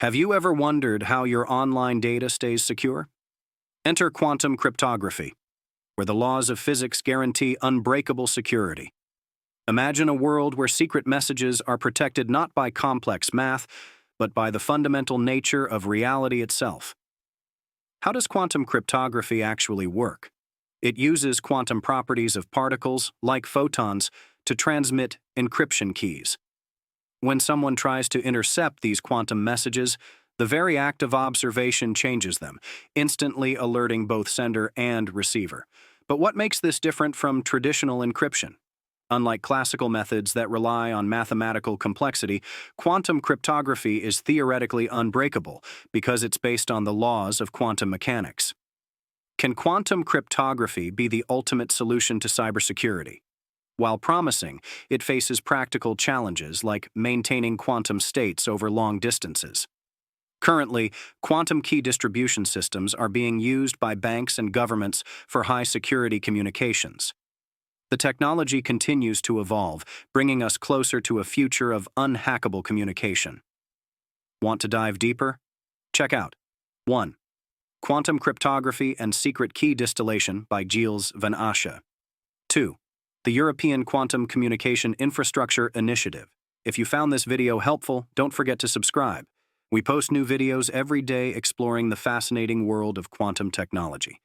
Have you ever wondered how your online data stays secure? Enter quantum cryptography, where the laws of physics guarantee unbreakable security. Imagine a world where secret messages are protected not by complex math, but by the fundamental nature of reality itself. How does quantum cryptography actually work? It uses quantum properties of particles, like photons, to transmit encryption keys. When someone tries to intercept these quantum messages, the very act of observation changes them, instantly alerting both sender and receiver. But what makes this different from traditional encryption? Unlike classical methods that rely on mathematical complexity, quantum cryptography is theoretically unbreakable because it's based on the laws of quantum mechanics. Can quantum cryptography be the ultimate solution to cybersecurity? While promising, it faces practical challenges like maintaining quantum states over long distances. Currently, quantum key distribution systems are being used by banks and governments for high-security communications. The technology continues to evolve, bringing us closer to a future of unhackable communication. Want to dive deeper? Check out 1. Quantum Cryptography and Secret Key Distillation by Gilles Van Asche. 2. The European Quantum Communication Infrastructure Initiative. If you found this video helpful, don't forget to subscribe. We post new videos every day exploring the fascinating world of quantum technology.